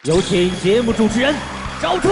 有请节目主持人赵传。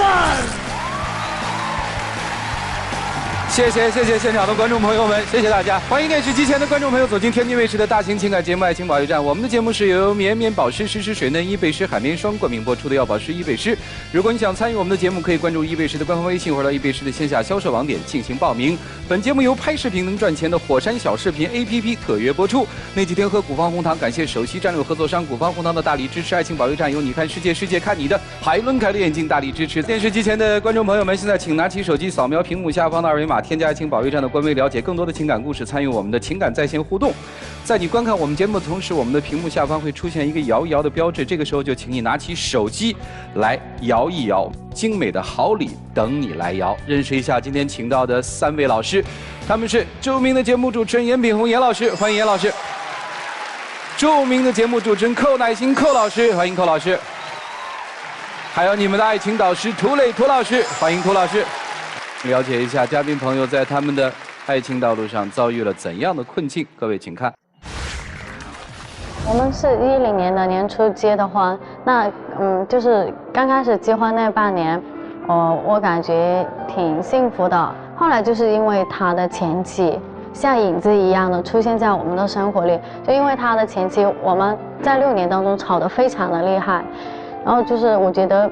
谢谢现场的观众朋友们，谢谢大家！欢迎电视机前的观众朋友走进天津卫视的大型情感节目《爱情保卫战》。我们的节目是由绵绵保湿、湿湿水嫩伊贝诗海绵霜冠名播出的药保湿伊贝诗。如果你想参与我们的节目，可以关注伊贝诗的官方微信或者到伊贝诗的线下销售网点进行报名。本节目由拍视频能赚钱的火山小视频 APP 特约播出。那几天和古方红糖感谢首席战略合作商古方红糖的大力支持，《爱情保卫战》由你看世界，世界看你的海伦凯勒眼镜大力支持。电视机前的观众朋友们，现在请拿起手机扫描屏幕下方的二维码，添加《爱情保卫战》的官微，了解更多的情感故事，参与我们的情感在线互动。在你观看我们节目的同时，我们的屏幕下方会出现一个摇一摇的标志，这个时候就请你拿起手机来摇一摇，精美的好礼等你来摇。认识一下今天请到的3位老师，他们是著名的节目主持人严炳宏严老师，欢迎严老师；著名的节目主持人寇乃馨寇老师，欢迎寇老师；还有你们的爱情导师涂磊涂老师，欢迎涂老师。了解一下嘉宾朋友在他们的爱情道路上遭遇了怎样的困境，各位请看。我们是10年的年初结的婚，那就是刚开始结婚那半年，我感觉挺幸福的。后来就是因为他的前妻像影子一样的出现在我们的生活里，就因为他的前妻，我们在6年当中吵得非常的厉害，然后就是我觉得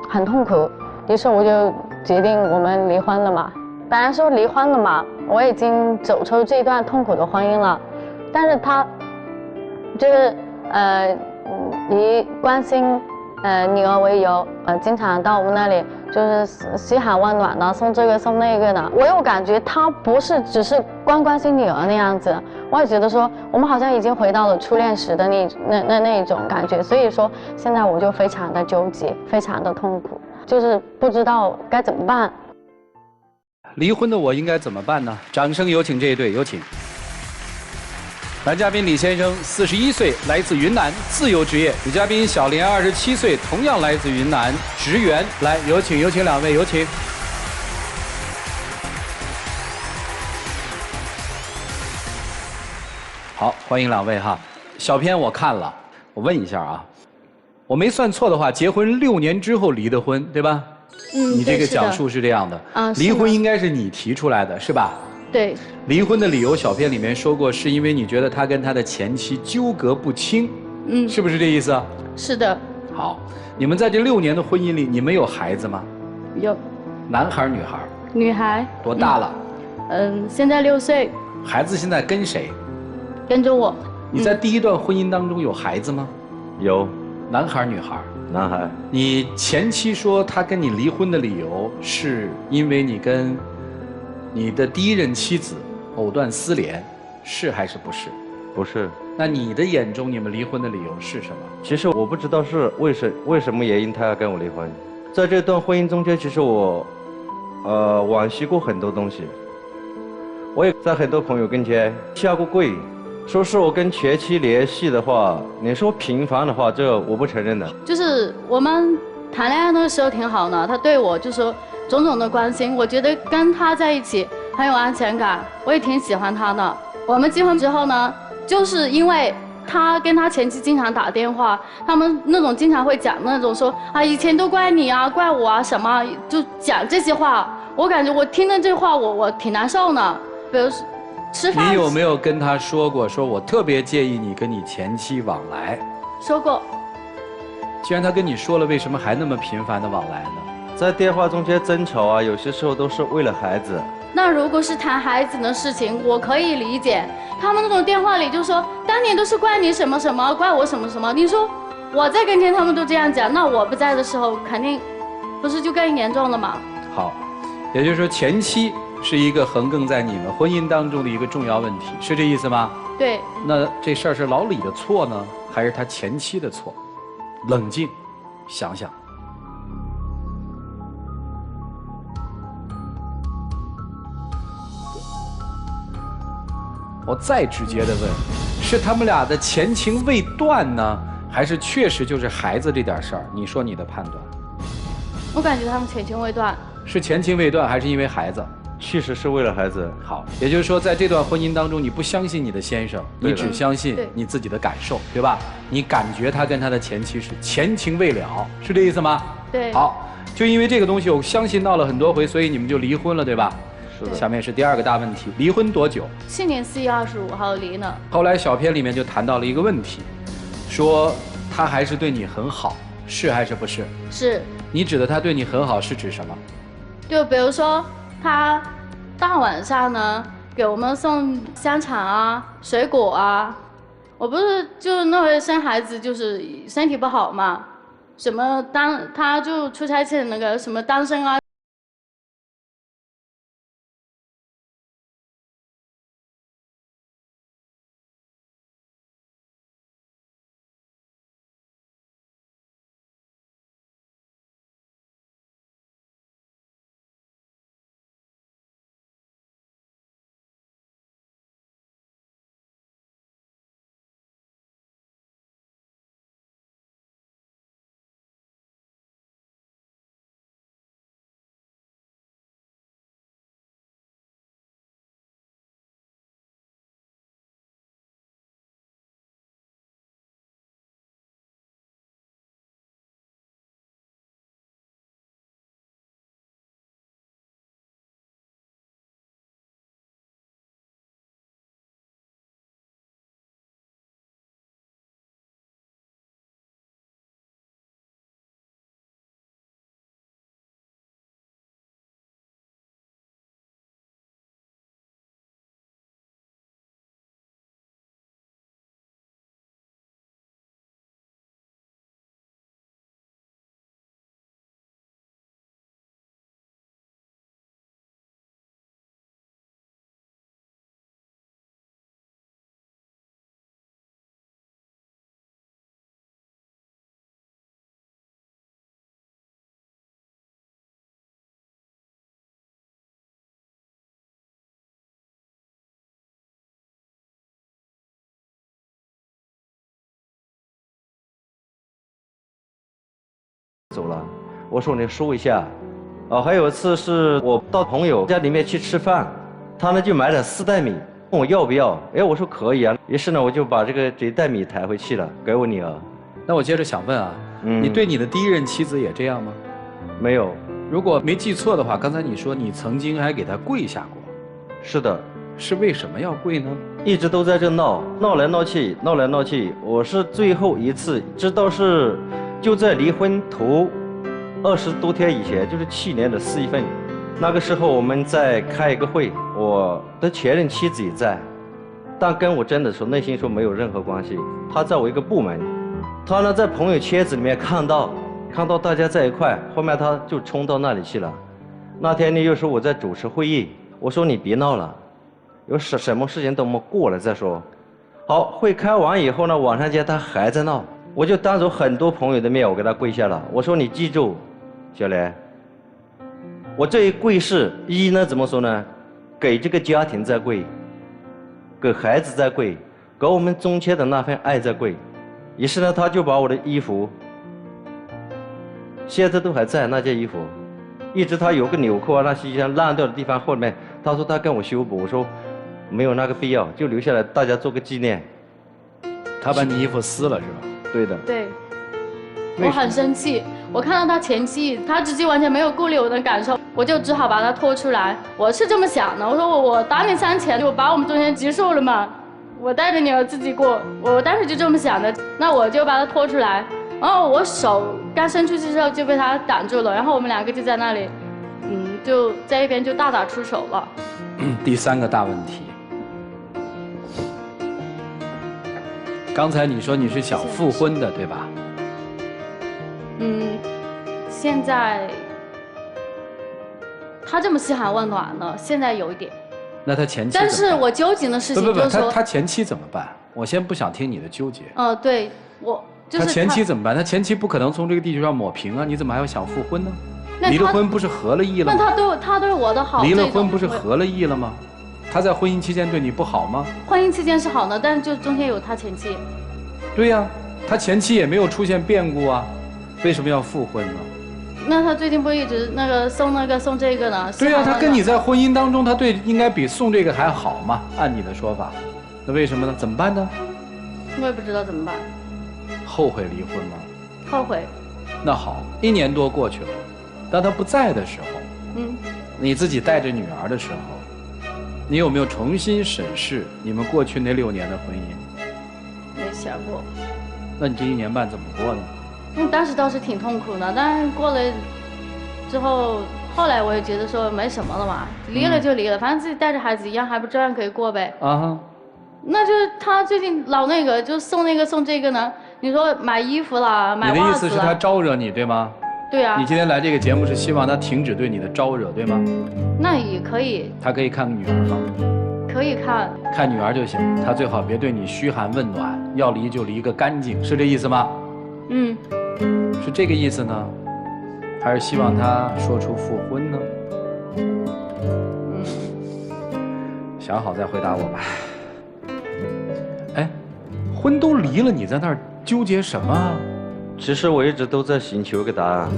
很痛苦，于是我就决定我们离婚了嘛。本来说离婚了嘛，我已经走出这段痛苦的婚姻了，但是他就是以关心女儿为由，经常到我们那里就是嘘寒问暖的，送这个送那个的。我又感觉他不是只是关心女儿那样子，我也觉得说我们好像已经回到了初恋时的那种感觉。所以说现在我就非常的纠结，非常的痛苦，就是不知道该怎么办。离婚的我应该怎么办呢？掌声有请这一对，有请。男嘉宾李先生41岁，来自云南，自由职业；女嘉宾小莲27岁，同样来自云南，职员。来，有请2位，有请。好，欢迎2位哈。小片我看了，我问一下啊，我没算错的话，结婚6年之后离的婚，对吧？你这个讲述是这样的，离婚应该是你提出来的，是吧？对。离婚的理由，小片里面说过，是因为你觉得他跟他的前妻纠葛不清，是不是这意思？是的。好，你们在这6年的婚姻里，你们有孩子吗？有。男孩女孩？女孩。多大了？现在6岁。孩子现在跟谁？跟着我。你在第1段婚姻当中有孩子吗？有。男孩女孩？男孩。你前妻说她跟你离婚的理由是因为你跟你的第1任妻子藕断丝连，是还是不是？不是。那你的眼中，你们离婚的理由是什么？其实我不知道是为什么原因他要跟我离婚。在这段婚姻中间，其实我惋惜过很多东西。我也在很多朋友跟前下过跪，说是我跟前妻联系的话，你说频繁的话，这我不承认的。就是我们谈恋爱那个时候挺好的，他对我就说种种的关心，我觉得跟他在一起很有安全感，我也挺喜欢他的。我们结婚之后呢，就是因为他跟他前妻经常打电话，他们那种经常会讲那种说啊以前都怪你啊，怪我啊什么，就讲这些话。我感觉我听了这话，我挺难受呢。比如吃饭，你有没有跟他说过，说我特别介意你跟你前妻往来？说过。既然他跟你说了，为什么还那么频繁的往来呢？在电话中间争吵啊，有些时候都是为了孩子。那如果是谈孩子的事情，我可以理解。他们那种电话里就说当年都是怪你什么什么，怪我什么什么。你说我在跟前他们都这样讲，那我不在的时候，肯定不是就更严重了吗？好，也就是说前妻是一个横亘在你们婚姻当中的一个重要问题，是这意思吗？对。那这事儿是老李的错呢，还是他前妻的错？冷静想想。我再直接的问，是他们俩的前情未断呢，还是确实就是孩子这点事儿？你说你的判断。我感觉他们前情未断。是前情未断，还是因为孩子？确实是为了孩子。好，也就是说，在这段婚姻当中，你不相信你的先生，你对的只相信你自己的感受，对吧？你感觉他跟他的前妻是前情未了，是这意思吗？对。好，就因为这个东西，我相信闹了很多回，所以你们就离婚了，对吧？是的。下面是第2个大问题，离婚多久？去年4月25号离了。后来小片里面就谈到了一个问题，说他还是对你很好，是还是不是？是。你指的他对你很好是指什么？就比如说他大晚上呢给我们送香肠啊、水果啊。我不是就那回生孩子就是身体不好嘛，什么他就出差前那个什么单身啊。走了，我说你说一下。还有一次是我到朋友家里面去吃饭，他呢就买了4袋米，问我要不要。哎，我说可以啊。于是呢，我就把这袋米抬回去了，给我女儿。那我接着想问啊，你对你的第1任妻子也这样吗？没有。如果没记错的话，刚才你说你曾经还给他跪下过。是的。是为什么要跪呢？一直都在这闹来闹去，闹来闹去。我是最后一次知道是就在离婚头20多天以前，就是去年的4月份，那个时候我们在开一个会，我的前任妻子也在，但跟我真的说内心说没有任何关系。他在我一个部门，他呢在朋友圈子里面看到大家在一块，后面他就冲到那里去了。那天呢又说我在主持会议，我说你别闹了，有什么事情等我们过了再说。好，会开完以后呢，晚上见他还在闹，我就当着很多朋友的面，我给他跪下了。我说你记住，小莲，我这一跪是一呢怎么说呢？给这个家庭在跪，给孩子在跪，给我们中间的那份爱在跪。于是呢，他就把我的衣服，现在都还在那件衣服，一直他有个纽扣啊，那些烂掉的地方，后面他说他跟我修补，我说没有那个必要，就留下来大家做个纪念。他把你衣服撕了是吧？对的。对。我很生气，我看到他前妻，他直接完全没有顾虑我的感受，我就只好把他拖出来。我是这么想的，我说我打你3钱，就把我们中间结束了嘛。我带着女儿自己过，我当时就这么想的。那我就把他拖出来，然后我手刚伸出去的时候就被他挡住了，然后我们2个就在那里，就在一边就大打出手了。第3个大问题，刚才你说你是想复婚的，对吧？现在他这么嘘寒问暖了，现在有一点。那他前妻？但是我纠结的事情就是说，他前妻怎么办？我先不想听你的纠结。对，我就是他前妻怎么办？他前妻不可能从这个地球上抹平啊！你怎么还要想复婚呢？离了婚不是合了意了吗？那他对我的好，离了婚不是合了意了吗？他在婚姻期间对你不好吗？婚姻期间是好的，但是就中间有他前妻。对呀，他前妻也没有出现变故啊，为什么要复婚呢？那他最近不一直送这个呢？对啊，他跟你在婚姻当中，他对应该比送这个还好嘛？按你的说法，那为什么呢？怎么办呢？我也不知道怎么办。后悔离婚吗？后悔。那好，1年多过去了，当他不在的时候，你自己带着女儿的时候，你有没有重新审视你们过去那6年的婚姻？没想过。那你这1年半怎么过呢？当时倒是挺痛苦的，但是过了之后，后来我也觉得说没什么了嘛，离了就离了，反正自己带着孩子一样，还不照样可以过呗。啊，那就是他最近老那个，就送那个送这个呢。你说买衣服啦，买袜子啦。你的意思是他招惹你，对吗？对啊。你今天来这个节目是希望他停止对你的招惹，对吗？那也可以。他可以看女儿吗？可以看。看女儿就行，他最好别对你嘘寒问暖，要离就离个干净，是这意思吗？是这个意思呢，还是希望他说出复婚呢？想好再回答我吧。哎，婚都离了，你在那儿纠结什么啊？其实我一直都在寻求一个答案，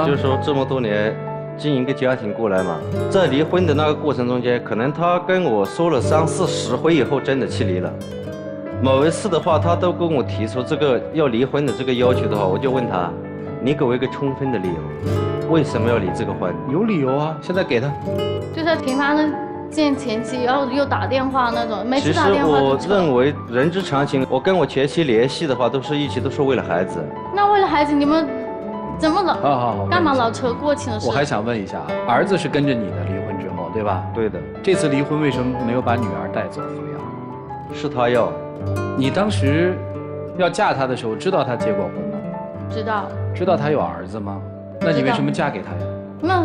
就是说这么多年经营一个家庭过来嘛，在离婚的那个过程中间，可能他跟我说了30、40回以后，真的去离了。某一次的话，他都跟我提出这个要离婚的这个要求的话，我就问他，你给我一个充分的理由，为什么要离这个婚？有理由啊，现在给他。就是频繁的见前妻，然后又打电话那种，每次打电话就其实我认为人之常情，我跟我前妻联系的话，都是为了孩子。那为了孩子，你们怎么老好干嘛老扯过去的事？我还想问一下，儿子是跟着你的离婚之后，对吧？对的。这次离婚为什么没有把女儿带走抚养？是他要。你当时要嫁他的时候，知道他结过婚吗？知道。知道他有儿子吗？那你为什么嫁给他呀？那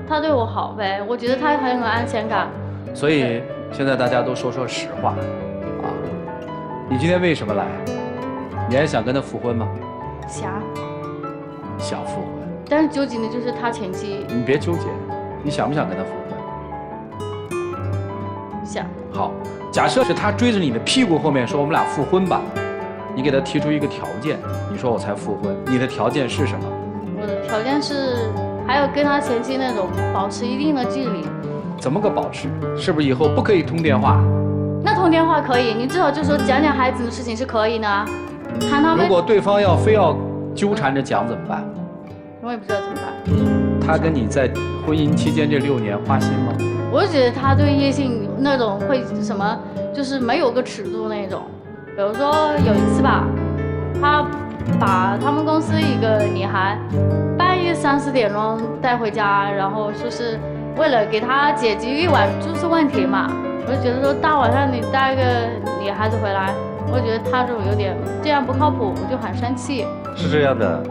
他对我好呗，我觉得他很有安全感。所以现在大家都说实话啊！你今天为什么来？你还想跟他复婚吗？想复婚。但是纠结的就是他前妻。你别纠结，你想不想跟他复婚？想。好，假设是他追着你的屁股后面说我们俩复婚吧，你给他提出一个条件，你说我才复婚，你的条件是什么？我的条件是还要跟他前妻那种保持一定的距离。怎么个保持？是不是以后不可以通电话？那通电话可以，你至少就说讲孩子的事情是可以的。看他们。如果对方非要纠缠着讲怎么办？我也不知道怎么办。他跟你在婚姻期间这6年花心吗？我就觉得他对异性那种会什么，就是没有个尺度那种。比如说有一次吧，他把他们公司一个女孩半夜3、4点钟带回家，然后说是为了给他解决一晚住宿问题嘛。我就觉得说大晚上你带个女孩子回来，我觉得他这种有点这样不靠谱，我就很生气。是这样的，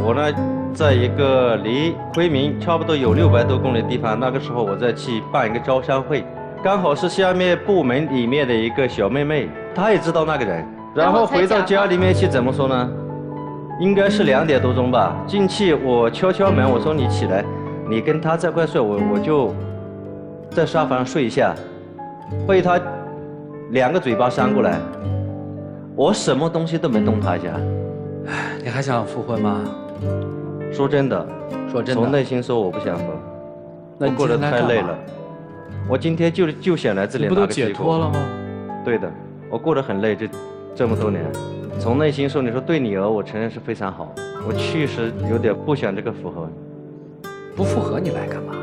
我呢，在一个离昆明差不多有600多公里的地方，那个时候我在去办一个招商会，刚好是下面部门里面的一个小妹妹，她也知道那个人，然后回到家里面去怎么说呢？应该是2点多钟吧，进去我敲门，我说你起来，你跟他在块睡，我就在沙发上睡一下，被他2个嘴巴扇过来，我什么东西都没动他一下。你还想复婚吗？说真的，从内心说我不想复。那你过得太累了。我今天就想来这里拿个结果。你不都解脱了吗？对的，我过得很累，这么多年。从内心说，你说对女儿，我承认是非常好。我确实有点不想这个复合。不复合你来干嘛？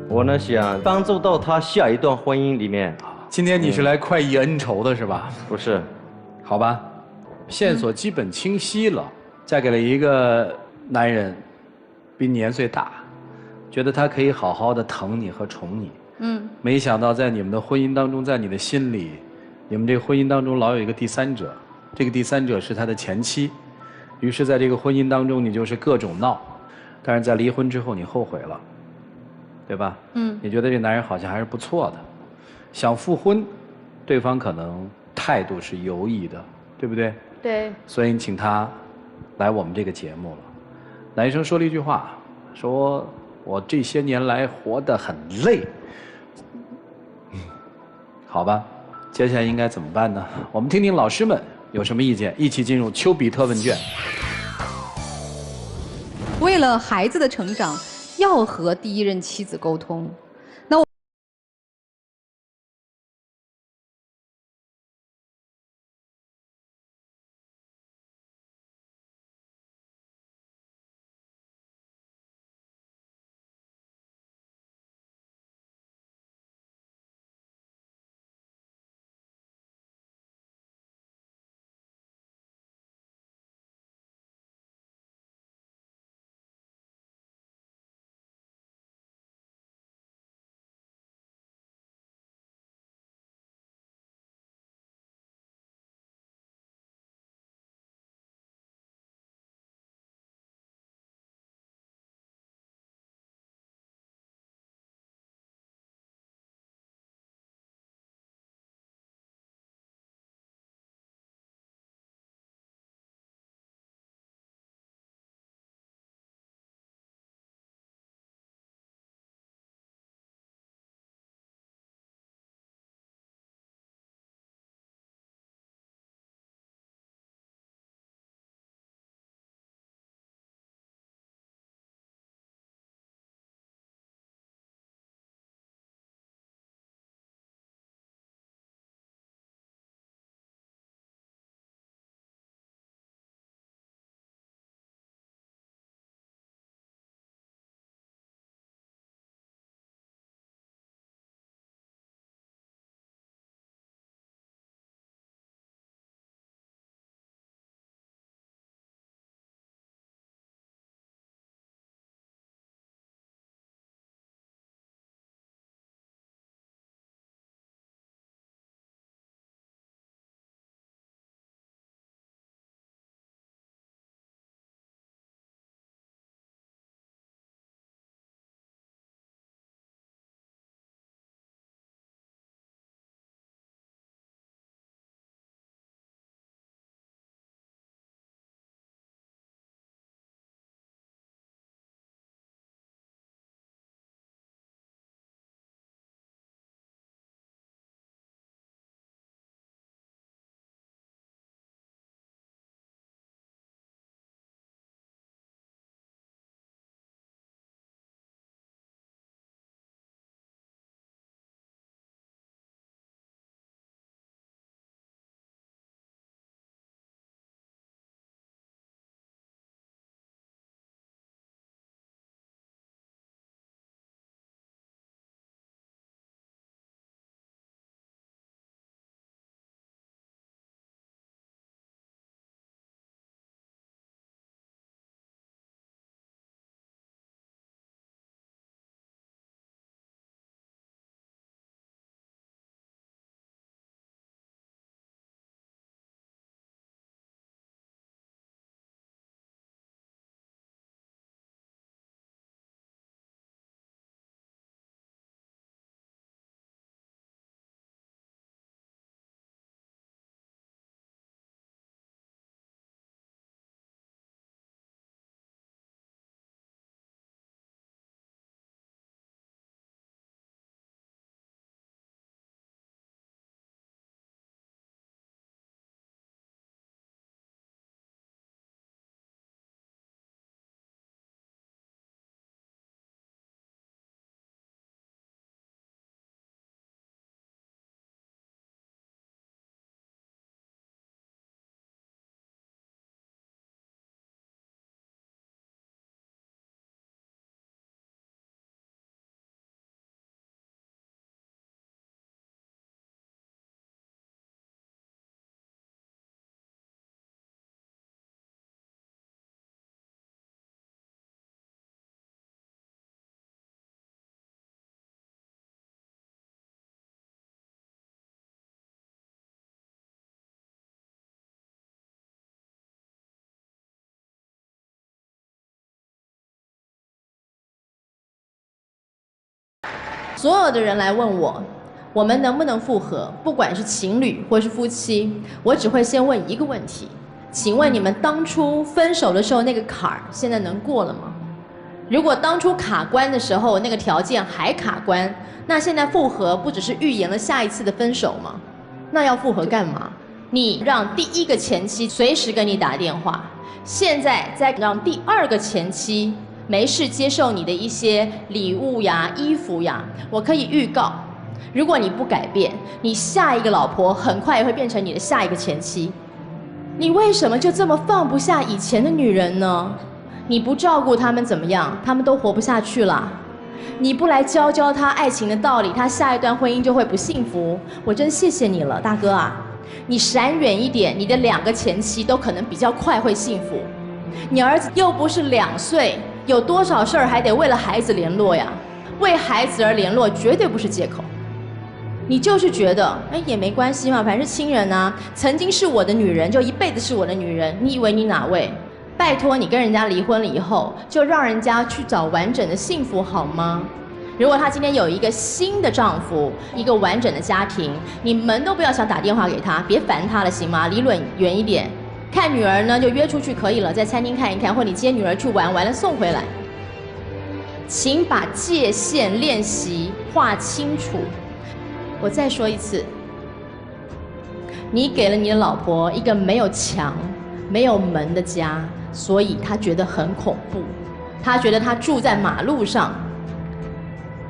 我呢想帮助到她下一段婚姻里面。今天你是来快意恩仇的是吧？不是。好吧，线索基本清晰了。嫁给了一个男人，比你年岁大，觉得他可以好好的疼你和宠你。没想到在你们的婚姻当中，在你的心里，你们这个婚姻当中老有一个第三者，这个第三者是他的前妻。于是在这个婚姻当中，你就是各种闹，但是在离婚之后你后悔了，对吧？你觉得这男人好像还是不错的，想复婚，对方可能态度是犹疑的，对不对？对。所以你请他来我们这个节目了。男生说了一句话，说我这些年来活得很累。好吧，接下来应该怎么办呢？我们听听老师们有什么意见，一起进入丘比特问卷。为了孩子的成长，要和第一任妻子沟通。那我。所有的人来问我们能不能复合，不管是情侣或是夫妻，我只会先问一个问题：请问你们当初分手的时候那个坎儿，现在能过了吗？如果当初卡关的时候那个条件还卡关，那现在复合不只是预言了下一次的分手吗？那要复合干嘛？你让第一个前妻随时跟你打电话，现在再让第2个前妻没事接受你的一些礼物呀、衣服呀，我可以预告，如果你不改变，你下一个老婆很快也会变成你的下一个前妻。你为什么就这么放不下以前的女人呢？你不照顾他们怎么样？他们都活不下去了。你不来教教他爱情的道理，他下一段婚姻就会不幸福。我真谢谢你了，大哥啊！你闪远一点，你的2个前妻都可能比较快会幸福。你儿子又不是2岁，有多少事儿还得为了孩子联络呀？为孩子而联络绝对不是借口。你就是觉得，哎，也没关系嘛，反正是亲人啊，曾经是我的女人，就一辈子是我的女人。你以为你哪位？拜托你跟人家离婚了以后，就让人家去找完整的幸福好吗？如果她今天有一个新的丈夫，一个完整的家庭，你门都不要想打电话给她，别烦她了，行吗？离远远一点。看女儿呢，就约出去可以了，在餐厅看一看，或你接女儿去玩，完了送回来。请把界限练习划清楚。我再说一次，你给了你的老婆一个没有墙、没有门的家，所以她觉得很恐怖，她觉得她住在马路上，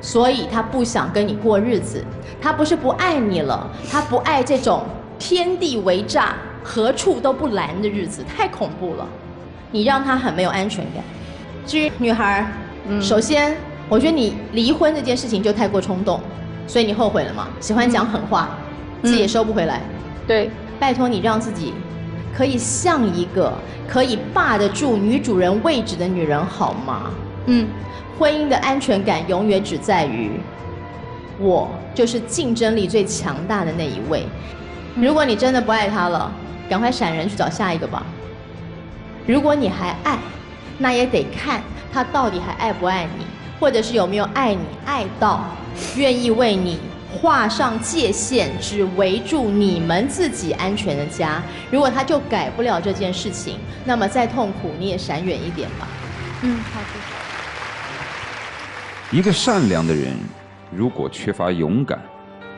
所以她不想跟你过日子。她不是不爱你了，她不爱这种天地为栅、何处都不拦的日子，太恐怖了。你让她很没有安全感。至于女孩，首先我觉得你离婚这件事情就太过冲动。所以你后悔了吗？喜欢讲狠话，自己也收不回来。对，拜托你让自己可以像一个可以霸得住女主人位置的女人好吗？婚姻的安全感永远只在于我就是竞争力最强大的那一位。如果你真的不爱他了，赶快闪人去找下一个吧。如果你还爱，那也得看他到底还爱不爱你，或者是有没有爱你爱到愿意为你画上界限，只围住你们自己安全的家。如果他就改不了这件事情，那么再痛苦你也闪远一点吧。好的。一个善良的人，如果缺乏勇敢，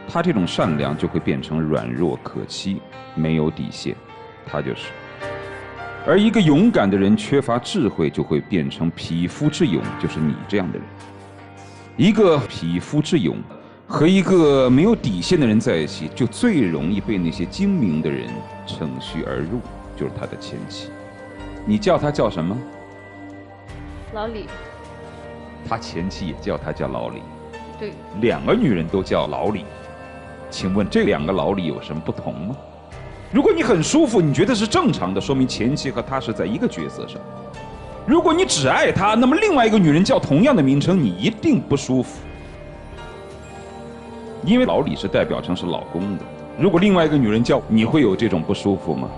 他这种善良就会变成软弱可欺，没有底线，他就是。而一个勇敢的人缺乏智慧，就会变成匹夫之勇，就是你这样的人。一个匹夫之勇和一个没有底线的人在一起，就最容易被那些精明的人乘虚而入，就是他的前妻。你叫他叫什么？老李。他前妻也叫他叫老李。对。2个女人都叫老李，请问这2个老李有什么不同吗？如果你很舒服，你觉得是正常的，说明前妻和他是在一个角色上。如果你只爱他，那么另外一个女人叫同样的名称，你一定不舒服。因为老李是代表成是老公的，如果另外一个女人叫，你会有这种不舒服吗？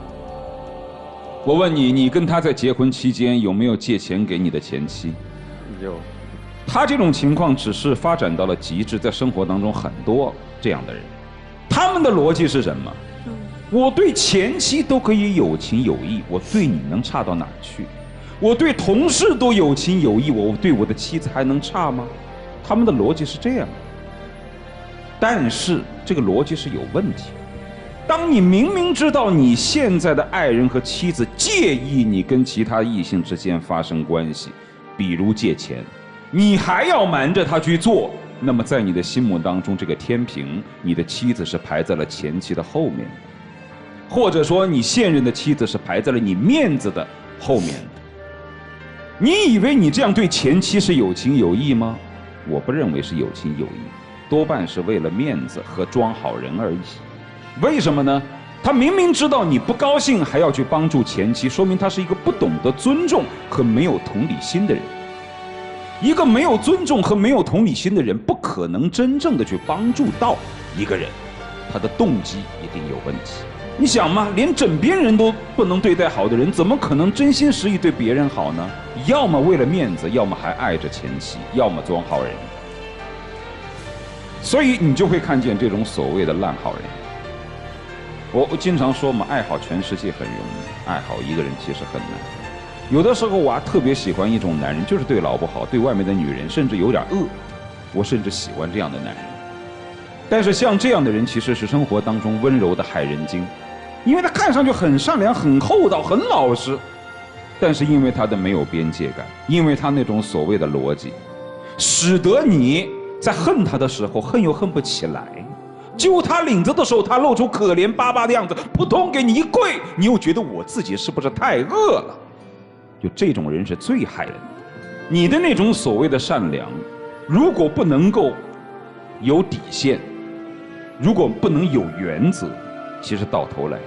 我问你，你跟他在结婚期间有没有借钱给你的前妻？有。他这种情况只是发展到了极致，在生活当中很多这样的人，他们的逻辑是什么？我对前妻都可以有情有义，我对你能差到哪儿去？我对同事都有情有义，我对我的妻子还能差吗？他们的逻辑是这样的，但是这个逻辑是有问题。当你明明知道你现在的爱人和妻子介意你跟其他异性之间发生关系，比如借钱，你还要瞒着他去做，那么在你的心目当中，这个天平，你的妻子是排在了前妻的后面的，或者说你现任的妻子是排在了你面子的后面的。你以为你这样对前妻是有情有义吗？我不认为是有情有义，多半是为了面子和装好人而已。为什么呢？他明明知道你不高兴，还要去帮助前妻，说明他是一个不懂得尊重和没有同理心的人。一个没有尊重和没有同理心的人，不可能真正的去帮助到一个人，他的动机一定有问题。你想嘛，连枕边人都不能对待好的人，怎么可能真心实意对别人好呢？要么为了面子，要么还爱着前妻，要么装好人。所以你就会看见这种所谓的烂好人。我经常说嘛，爱好全世界很容易，爱好一个人其实很难。有的时候我还特别喜欢一种男人，就是对老婆好，对外面的女人甚至有点恶。我甚至喜欢这样的男人。但是像这样的人其实是生活当中温柔的害人精，因为他看上去很善良、很厚道、很老实，但是因为他的没有边界感，因为他那种所谓的逻辑，使得你在恨他的时候恨又恨不起来，揪他领子的时候他露出可怜巴巴的样子，扑通给你一跪，你又觉得我自己是不是太恶了？就这种人是最害人的。你的那种所谓的善良，如果不能够有底线，如果不能有原则，其实到头来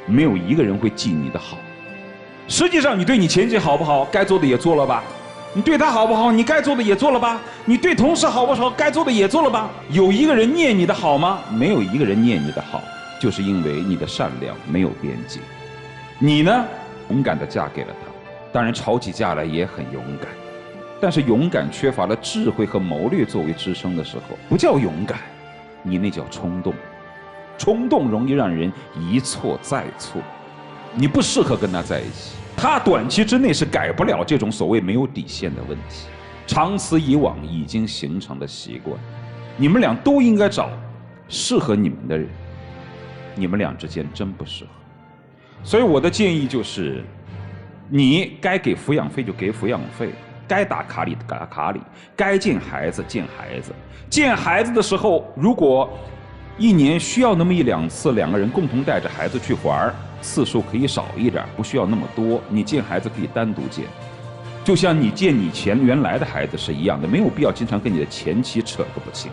没有一个人会记你的好。实际上你对你前妻好不好，该做的也做了吧，你对他好不好，你该做的也做了吧，你对同事好不好，该做的也做了吧。有一个人念你的好吗？没有一个人念你的好，就是因为你的善良没有边界。你呢，勇敢地嫁给了他，当然吵起架来也很勇敢，但是勇敢缺乏了智慧和谋略作为支撑的时候，不叫勇敢，你那叫冲动。冲动容易让人一错再错，你不适合跟他在一起。他短期之内是改不了这种所谓没有底线的问题，长此以往已经形成了习惯。你们俩都应该找适合你们的人，你们俩之间真不适合。所以我的建议就是，你该给抚养费就给抚养费，该打卡里打卡里，该见孩子见孩子。见孩子的时候，如果一年需要那么1、2次，两个人共同带着孩子去玩，次数可以少一点，不需要那么多。你见孩子可以单独见，就像你见你原来的孩子是一样的，没有必要经常跟你的前妻扯个不清。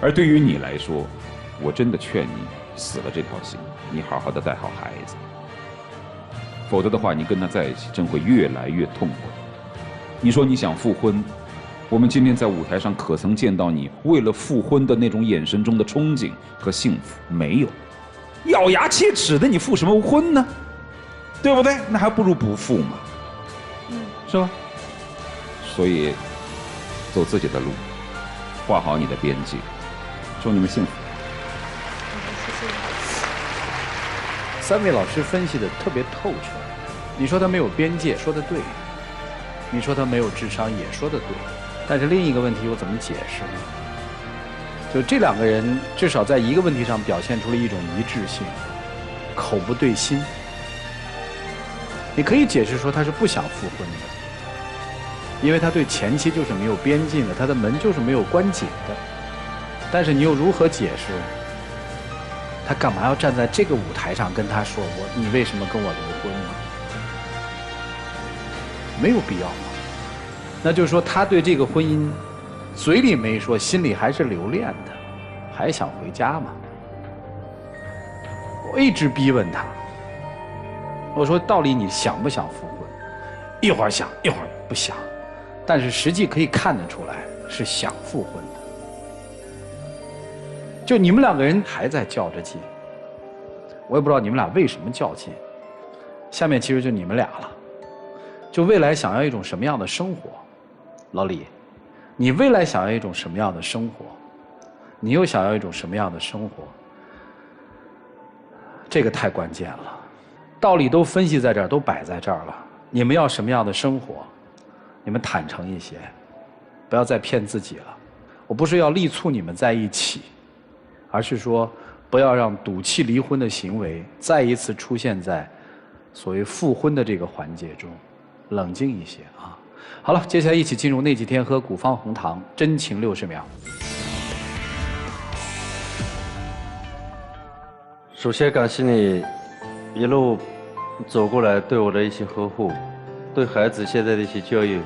而对于你来说，我真的劝你死了这条心，你好好的带好孩子，否则的话，你跟他在一起真会越来越痛苦。你说你想复婚，我们今天在舞台上可曾见到你为了复婚的那种眼神中的憧憬和幸福？没有，咬牙切齿的，你复什么婚呢？对不对？那还不如不复嘛，是吧？所以，走自己的路，画好你的边界，祝你们幸福。3位老师分析的特别透彻。你说他没有边界，说得对；你说他没有智商，也说得对。但是另一个问题我怎么解释呢？就这2个人至少在一个问题上表现出了一种一致性，口不对心。你可以解释说他是不想复婚的，因为他对前妻就是没有边境的，他的门就是没有关紧的。但是你又如何解释他干嘛要站在这个舞台上跟他说你为什么跟我离婚呢？没有必要嘛。那就是说他对这个婚姻嘴里没说，心里还是留恋的，还想回家嘛。我一直逼问他，我说到底你想不想复婚？一会儿想一会儿不想，但是实际可以看得出来是想复婚的。就你们2个人还在较着劲，我也不知道你们俩为什么较劲。下面其实就你们俩了，就未来想要一种什么样的生活？老李，你未来想要一种什么样的生活？你又想要一种什么样的生活？这个太关键了，道理都分析在这儿，都摆在这儿了。你们要什么样的生活？你们坦诚一些，不要再骗自己了。我不是要力促你们在一起，而是说不要让赌气离婚的行为再一次出现在所谓复婚的这个环节中，冷静一些啊。好了，接下来一起进入那几天喝古方红糖真情60秒。首先感谢你一路走过来对我的一些呵护，对孩子现在的一些教育，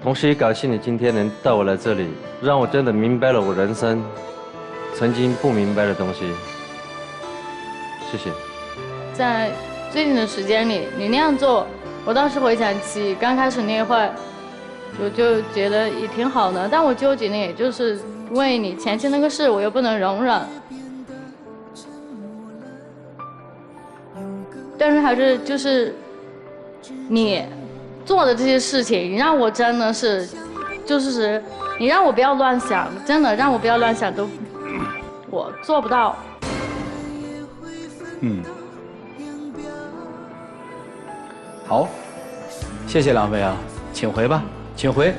同时也感谢你今天能带我来这里，让我真的明白了我人生曾经不明白的东西。谢谢。在最近的时间里，你那样做，我当时回想起刚开始那会儿，我就觉得也挺好的，但我纠结的也就是为你前期那个事，我又不能容忍。但是还是就是你做的这些事情，让我真的是，就是你让我不要乱想，真的让我不要乱想，都我做不到。好，谢谢2位啊，请回吧，请回。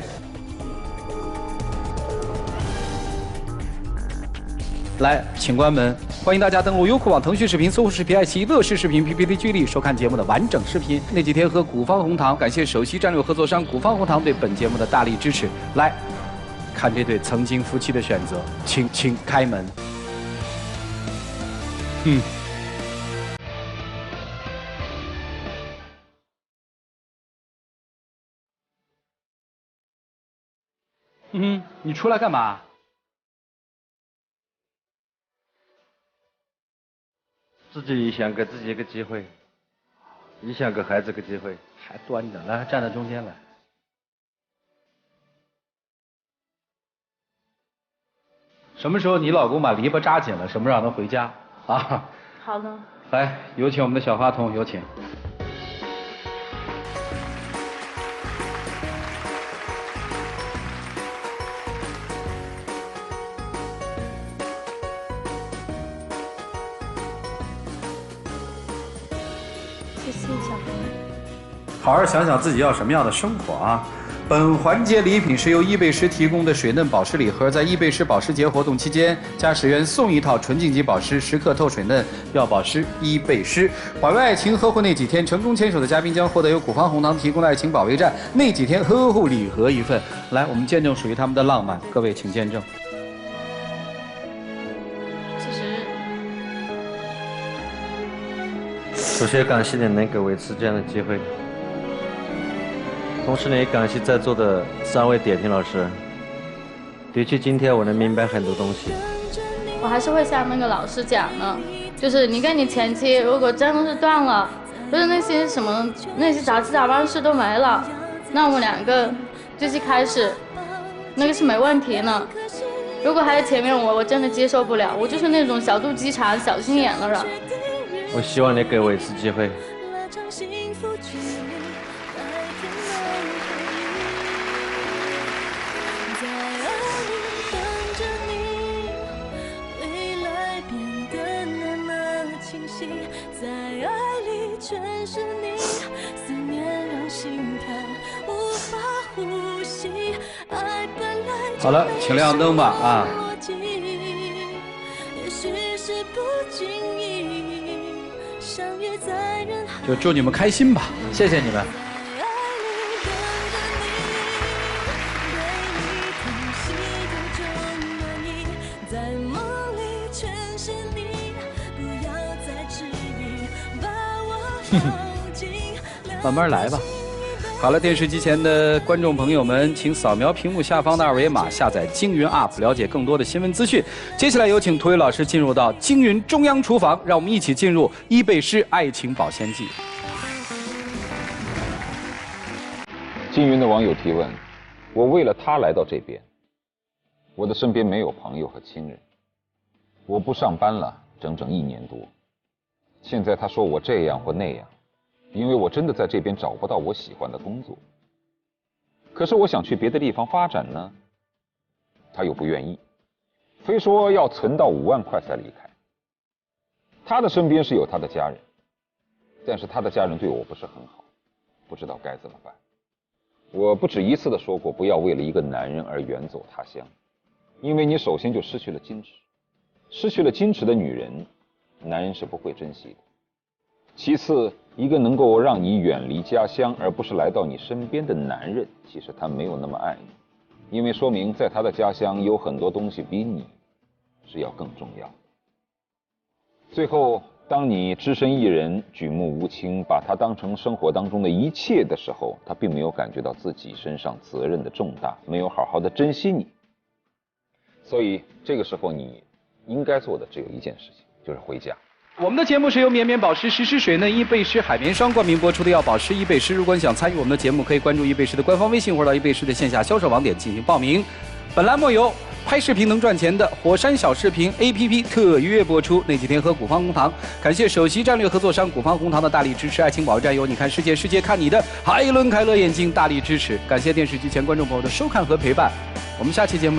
来，请关门！欢迎大家登录优酷网、腾讯视频、搜狐视频、爱奇艺、乐视视频、PPT 剧力收看节目的完整视频。那几天喝古方红糖，感谢首席战略合作商古方红糖对本节目的大力支持。来看这对曾经夫妻的选择，请开门。你出来干嘛？自己想给自己一个机会，也想给孩子个机会。还端着，来站在中间来。什么时候你老公把篱笆扎紧了，什么时候让他回家啊？好的。来，有请我们的小花童，有请。谢谢小朋友。好好想想自己要什么样的生活啊！本环节礼品是由伊贝诗提供的水嫩保湿礼盒，在伊贝诗保湿节活动期间，加10元送一套纯净级保湿，时刻透水嫩，要保湿伊贝诗。保卫爱情呵护那几天，成功牵手的嘉宾将获得由古方红糖提供的爱情保卫战那几天呵护礼盒一份。来，我们见证属于他们的浪漫，各位请见证。首先感谢你能给我一次这样的机会，同时呢也感谢在座的3位点评老师。的确，今天我能明白很多东西。我还是会像那个老师讲的，就是你跟你前妻如果真的是断了，就是那些杂七杂八的事都没了，那我们2个继续开始，那个是没问题呢。如果还在前面我真的接受不了，我就是那种小肚鸡肠、小心眼的人。我希望你给我一次机会。好了，请亮灯吧啊！就祝你们开心吧，谢谢你们。慢慢来吧。好了，电视机前的观众朋友们，请扫描屏幕下方的2维码，下载京云 App， 了解更多的新闻资讯。接下来有请涂伟老师进入到京云中央厨房，让我们一起进入伊贝诗爱情保鲜剂。京云的网友提问：我为了他来到这边，我的身边没有朋友和亲人，我不上班了整整1年多，现在他说我这样或那样。因为我真的在这边找不到我喜欢的工作，可是我想去别的地方发展呢，他又不愿意，非说要存到5万块才离开。他的身边是有他的家人，但是他的家人对我不是很好，不知道该怎么办。我不止一次的说过，不要为了一个男人而远走他乡，因为你首先就失去了矜持，失去了矜持的女人，男人是不会珍惜的。其次，一个能够让你远离家乡而不是来到你身边的男人，其实他没有那么爱你，因为说明在他的家乡有很多东西比你是要更重要的。最后，当你只身一人，举目无亲，把他当成生活当中的一切的时候，他并没有感觉到自己身上责任的重大，没有好好的珍惜你。所以这个时候你应该做的只有一件事情，就是回家。我们的节目是由绵绵保湿实施水嫩伊贝诗海绵霜冠名播出的，要保湿伊贝诗。如果你想参与我们的节目，可以关注伊贝诗的官方微信或者到伊贝诗的线下销售网点进行报名。本栏目由拍视频能赚钱的火山小视频 APP 特约播出。那几天喝古方红糖，感谢首席战略合作商古方红糖的大力支持。爱情保卫战由你看世界，世界看你的海伦凯勒眼睛大力支持。感谢电视机前观众朋友的收看和陪伴，我们下期节目